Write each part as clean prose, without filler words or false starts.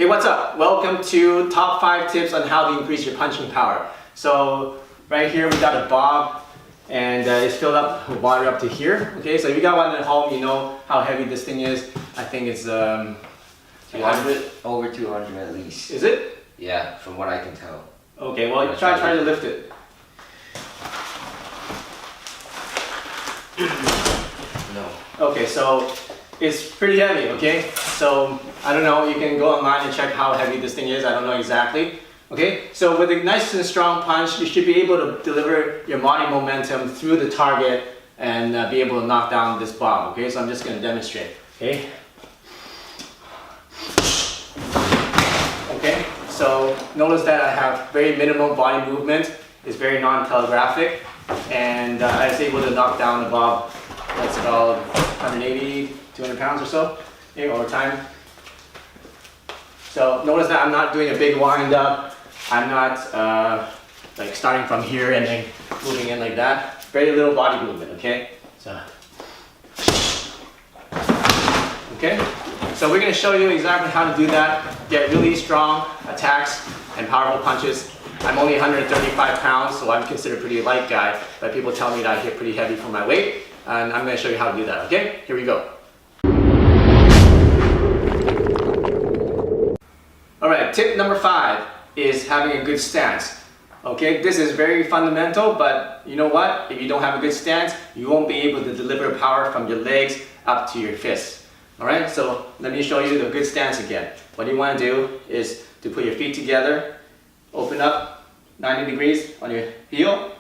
what's up? Welcome to top 5 tips on how to increase your punching power. So right here we got a bob and it's filled up with water up to here. Okay, so if you got one at home, you know how heavy this thing is. I think it's 200, over 200 at least. Is it? Yeah, from what I can tell. Okay, well try to lift it. No. Okay, so it's pretty heavy, okay? So, I don't know, you can go online and check how heavy this thing is, I don't know exactly. Okay, so with a nice and strong punch, you should be able to deliver your body momentum through the target and be able to knock down this bob, okay? So I'm just going to demonstrate, okay? Okay, so notice that I have very minimal body movement, it's very non-telegraphic, and I was able to knock down the bob. That's about 180, 200 pounds or so, okay, over time. So notice that I'm not doing a big wind up. I'm not like starting from here and then moving in like that. Very little body movement, okay? So, okay? So we're gonna show you exactly how to do that. Get really strong attacks and powerful punches. I'm only 135 pounds, so I'm considered a pretty light guy, but people tell me that I hit pretty heavy for my weight, and I'm gonna show you how to do that, okay? Here we go. Alright, tip number 5 is having a good stance. Okay, this is very fundamental, but you know what? If you don't have a good stance, you won't be able to deliver power from your legs up to your fists. Alright, so let me show you the good stance again. What you want to do is to put your feet together, open up 90 degrees on your heel,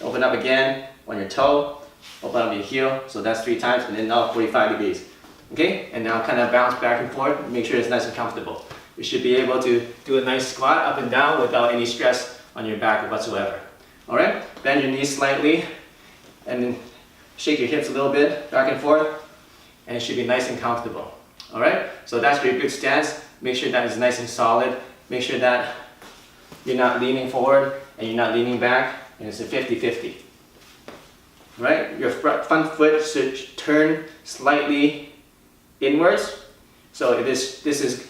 open up again on your toe, open up your heel, so that's 3 times, and then now 45 degrees. Okay, and now kind of bounce back and forth, make sure it's nice and comfortable. You should be able to do a nice squat up and down without any stress on your back whatsoever. Alright, bend your knees slightly, and then shake your hips a little bit, back and forth, and it should be nice and comfortable. Alright, so that's your good stance. Make sure that is nice and solid. Make sure that you're not leaning forward and you're not leaning back, and it's a 50-50. Right? Your front foot should turn slightly inwards. So if this is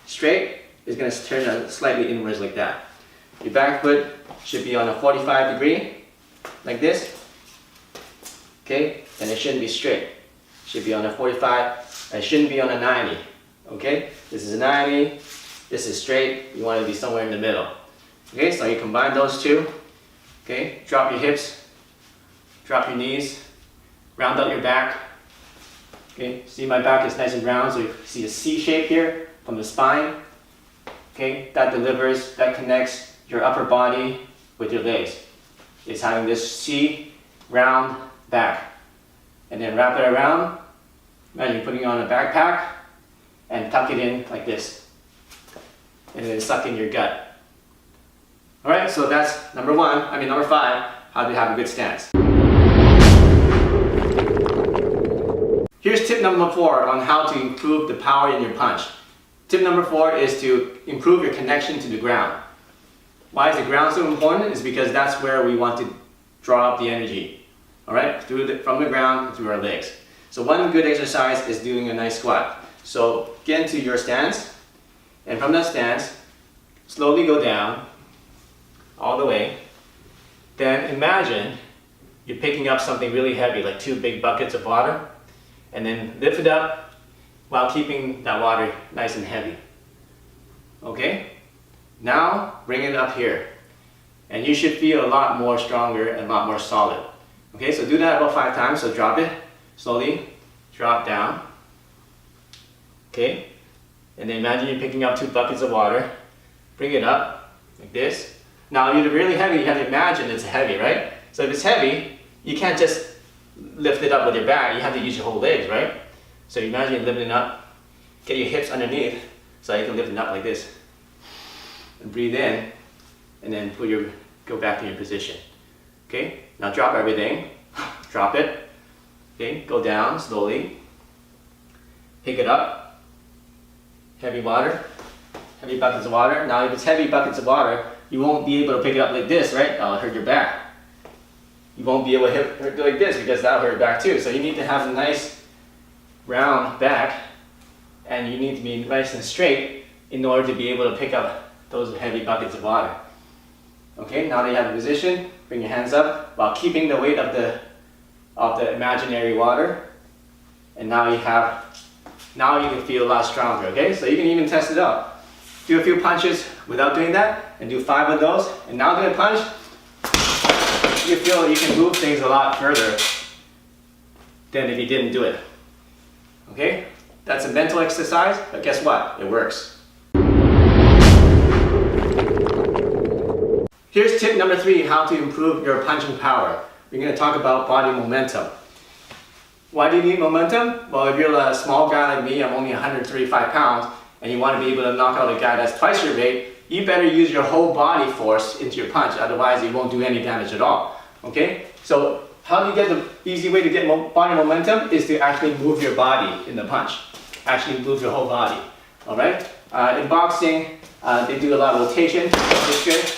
straight, it's going to turn slightly inwards like that. Your back foot should be on a 45 degree, like this. Okay? And it shouldn't be straight. It should be on a 45, and it shouldn't be on a 90. Okay? This is a 90, this is straight, you want to be somewhere in the middle. Okay, so you combine those two. Okay, drop your hips, drop your knees, round out your back. Okay, see my back is nice and round, so you see a C shape here from the spine. Okay, that delivers, that connects your upper body with your legs. It's having this C round back. And then wrap it around. Imagine putting on a backpack and tuck it in like this. And then suck in your gut. Alright, so that's number 5, how to have a good stance. Here's tip number 4 on how to improve the power in your punch. Tip number 4 is to improve your connection to the ground. Why is the ground so important? It's because that's where we want to draw up the energy. Alright, from the ground through our legs. So one good exercise is doing a nice squat. So get into your stance, and from that stance, slowly go down, all the way. Then imagine you're picking up something really heavy, like 2 big buckets of water, and then lift it up while keeping that water nice and heavy. Okay? Now bring it up here, and you should feel a lot more stronger and a lot more solid. Okay, so do that about 5 times. So drop it slowly, drop down. Okay, and then imagine you're picking up 2 buckets of water, bring it up like this. Now if you're really heavy, you have to imagine it's heavy, right? So if it's heavy, you can't just lift it up with your back, you have to use your whole legs, right? So imagine you're lifting it up, get your hips underneath so you can lift it up like this. And breathe in, and then go back to your position. Okay, now drop everything, drop it. Okay, go down slowly, pick it up, heavy water, heavy buckets of water. Now if it's heavy buckets of water, you won't be able to pick it up like this, right? That'll hurt your back. You won't be able to hit it like this because that'll hurt your back too. So you need to have a nice round back, and you need to be nice and straight in order to be able to pick up those heavy buckets of water. Okay, now that you have the position, bring your hands up while keeping the weight of the imaginary water. And now you can feel a lot stronger, okay? So you can even test it out. Do a few punches without doing that, and do 5 of those, and now do a punch. You feel you can move things a lot further than if you didn't do it. Okay? That's a mental exercise, but guess what? It works. Here's tip number 3, how to improve your punching power. We're going to talk about body momentum. Why do you need momentum? Well, if you're a small guy like me, I'm only 135 pounds, and you want to be able to knock out a guy that's twice your weight, you better use your whole body force into your punch, otherwise it won't do any damage at all. Okay? So how do you get the easy way to get body momentum is to actually move your body in the punch. Actually move your whole body. Alright? In boxing, they do a lot of rotation, which is good.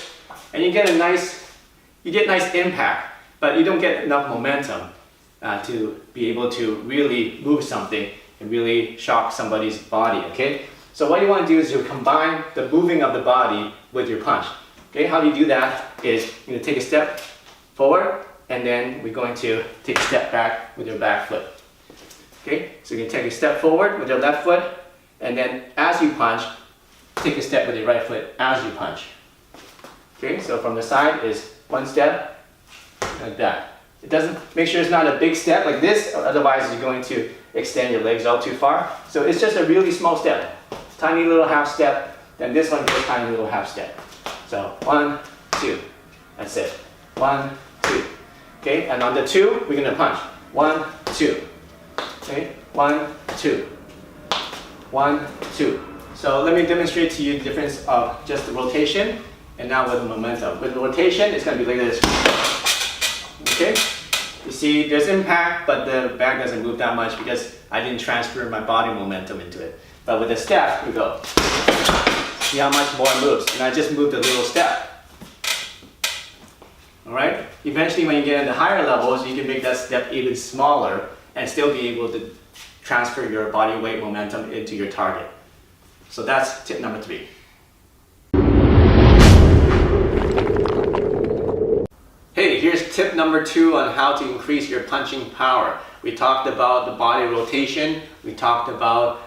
And you get nice impact, but you don't get enough momentum to be able to really move something and really shock somebody's body, okay? So what you want to do is you combine the moving of the body with your punch. Okay, how do you do that is you're going to take a step forward, and then we're going to take a step back with your back foot. Okay, so you can take a step forward with your left foot, and then as you punch, take a step with your right foot as you punch. Okay, so from the side is 1 step, like that. It doesn't, make sure it's not a big step like this, otherwise you're going to extend your legs out too far. So it's just a really small step, tiny little half step, then this one is a tiny little half step. So 1, 2, that's it. 1, 2. Okay, and on the 2, we're gonna punch. 1, 2. Okay, 1, 2. 1, 2. So let me demonstrate to you the difference of just the rotation and now with the momentum. With the rotation, it's gonna be like this. Okay, you see there's impact, but the bag doesn't move that much because I didn't transfer my body momentum into it. But with the step, we go. See how much more it moves, and I just moved a little step. Alright, eventually when you get into higher levels, you can make that step even smaller and still be able to transfer your body weight momentum into your target. So that's tip number 3. Hey, here's tip number 2 on how to increase your punching power. We talked about the body rotation, we talked about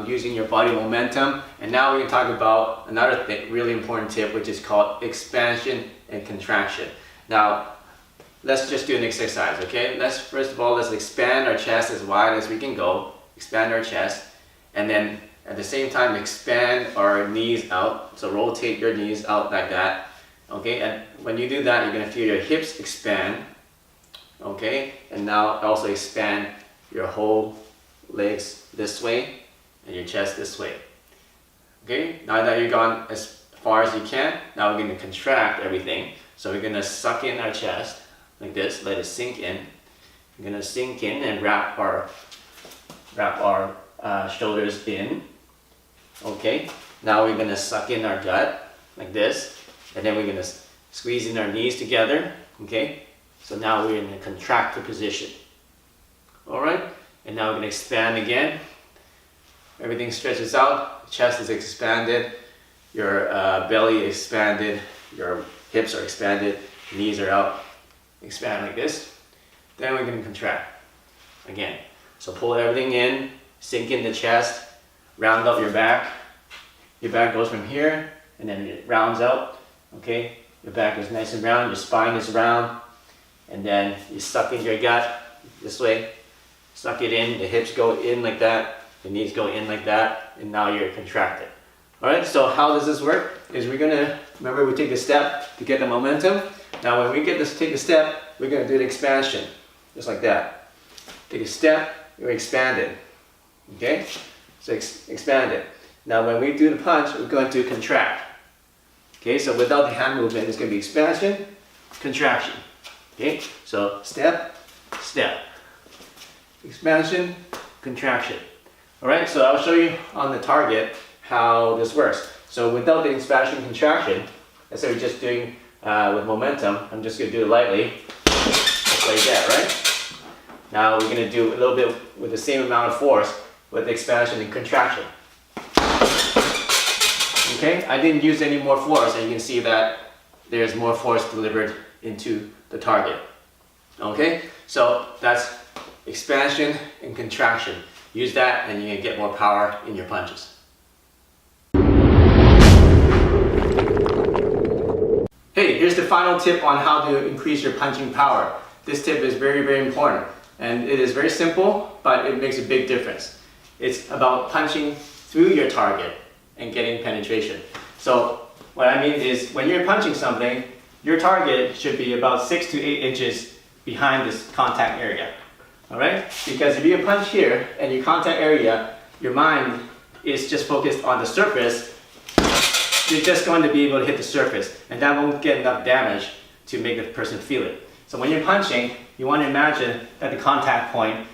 using your body momentum, and now we can talk about another really important tip, which is called expansion and contraction. Now, let's just do an exercise, okay? First of all, let's expand our chest as wide as we can go, expand our chest, and then at the same time expand our knees out, so rotate your knees out like that. Okay, and when you do that, you're going to feel your hips expand. Okay, and now also expand your whole legs this way and your chest this way. Okay, now that you've gone as far as you can, now we're going to contract everything. So we're going to suck in our chest like this, let it sink in. We're going to sink in and wrap our shoulders in. Okay, now we're going to suck in our gut like this. And then we're going to squeeze in our knees together, okay? So now we're in a contracted position. Alright, and now we're going to expand again. Everything stretches out, chest is expanded, your belly expanded, your hips are expanded, knees are out. Expand like this. Then we're going to contract again. So pull everything in, sink in the chest, round out your back. Your back goes from here, and then it rounds out. Okay, your back is nice and round, your spine is round, and then you suck in your gut this way, suck it in, the hips go in like that, the knees go in like that, and now you're contracted. Alright, so how does this work? Is we're gonna, remember we take a step to get the momentum. Now when we take a step, we're gonna do the expansion, just like that. Take a step, you're expanded. Okay, so expand it. Now when we do the punch, we're going to contract. Okay, so without the hand movement, it's going to be expansion, contraction. Okay, so step, step, expansion, contraction. All right, so I'll show you on the target how this works. So without the expansion, contraction, let's say we're just doing with momentum, I'm just going to do it lightly, just like that, right? Now we're going to do a little bit with the same amount of force with expansion and contraction. Okay, I didn't use any more force, and you can see that there's more force delivered into the target. Okay, so that's expansion and contraction. Use that and you can get more power in your punches. Hey, here's the final tip on how to increase your punching power. This tip is very, very important, and it is very simple, but it makes a big difference. It's about punching through your target and getting penetration. So what I mean is, when you're punching something, your target should be about 6 to 8 inches behind this contact area. Alright? Because if you punch here and your contact area, your mind is just focused on the surface, you're just going to be able to hit the surface, and that won't get enough damage to make the person feel it. So when you're punching, you want to imagine that the contact point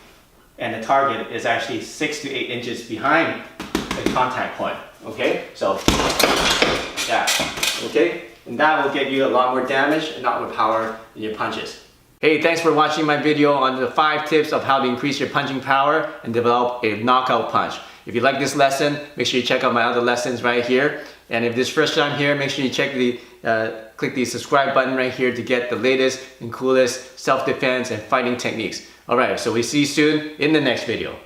and the target is actually 6 to 8 inches behind the contact point. Okay? So, like that. Okay? And that will get you a lot more damage and a lot more power in your punches. Hey, thanks for watching my video on the 5 tips of how to increase your punching power and develop a knockout punch. If you like this lesson, make sure you check out my other lessons right here. And if this is first time here, make sure you click the subscribe button right here to get the latest and coolest self-defense and fighting techniques. Alright, so we see you soon in the next video.